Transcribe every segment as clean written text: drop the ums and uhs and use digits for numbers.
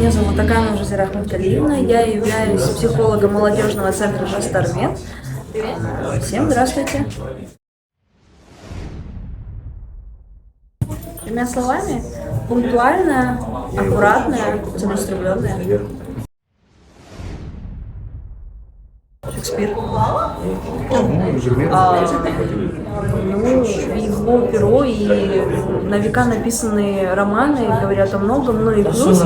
Меня зовут Аканова Жазира Ахмадкалиевна, я являюсь психологом молодежного центра Жастармет. Всем здравствуйте. Тремя словами: пунктуальная, аккуратная, целеустремленная. Шекспир. Его перо и на века написанные романы говорят о многом, но и плюс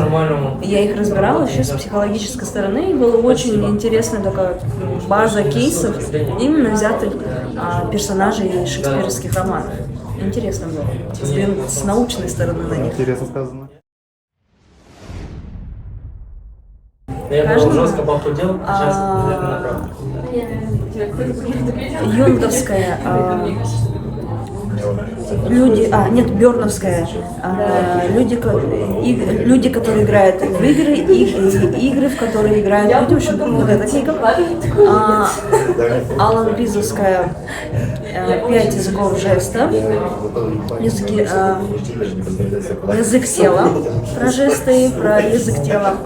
я их разбирала еще с психологической стороны, и была очень интересная такая база кейсов, именно взятых персонажей шекспировских романов. Интересно было взглянуть с научной стороны на них. Интересно сказано. Я был жестко похудел, сейчас направо. Юнговская, Бёрновская, люди, которые играют в игры, игры, в которые играют люди, в общем, вот эта книга. Алан Бизовская, 5 языков жестов, язык тела, про жесты, про язык тела.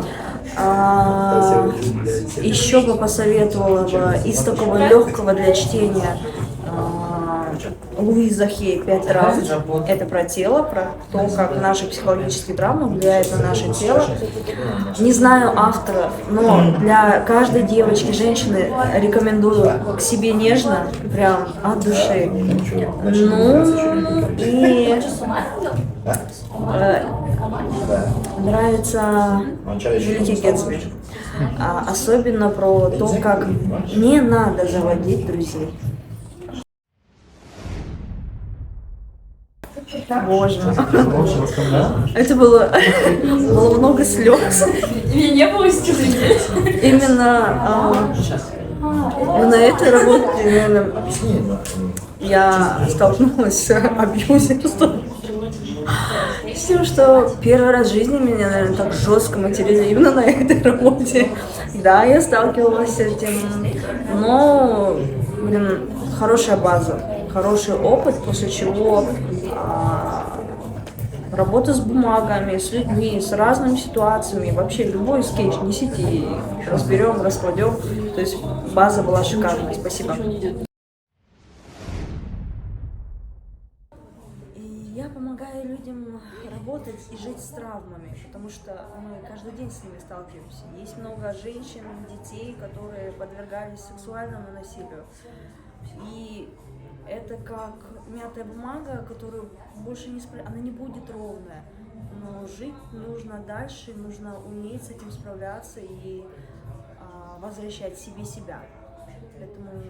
Еще бы посоветовала бы из такого легкого для чтения Луиза Хей «5 травм». Это про тело, про то, как наши психологические травмы влияют на наше тело. Не знаю авторов, но для каждой девочки, женщины рекомендую к себе нежно, прям от души. Ну и нравится Великий Гэтсби. Особенно про то, как не надо заводить друзей. Боже, это было много слез. Мне не было стыдно. Именно на этой работе я столкнулась с абьюзерством. С тем, что первый раз в жизни меня, наверное, так жестко материли именно на этой работе. Да, я сталкивалась с этим, но, хорошая база, хороший опыт, после чего работа с бумагами, с людьми, с разными ситуациями, вообще любой скетч несите и разберем, раскладем. То есть база была шикарная. Спасибо. Я помогаю людям работать и жить с травмами, потому что мы каждый день с ними сталкиваемся. Есть много женщин, детей, которые подвергались сексуальному насилию. И это как мятая бумага, которую больше не она не будет ровная. Но жить нужно дальше, нужно уметь с этим справляться и возвращать себе себя. Поэтому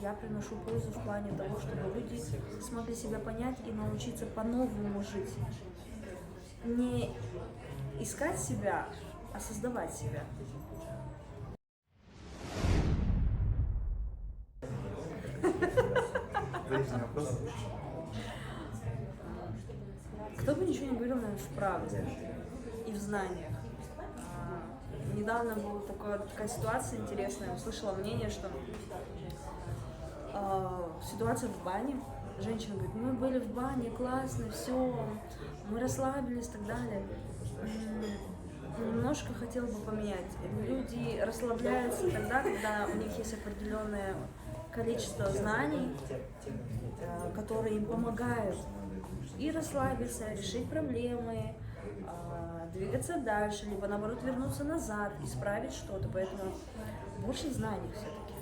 я приношу пользу в плане того, чтобы люди смогли себя понять и научиться по-новому жить. Не искать себя, а создавать себя. Кто бы ничего не говорил, наверное, в правде и в знаниях. Недавно была такая ситуация интересная, услышала мнение, что ситуация в бане. Женщина говорит: мы были в бане, классно, все, мы расслабились и так далее. Немножко хотела бы поменять. Люди расслабляются тогда, когда у них есть определенное количество знаний, которые им помогают и расслабиться, решить проблемы, двигаться дальше, либо наоборот вернуться назад, исправить что-то. Поэтому больше знаний все-таки.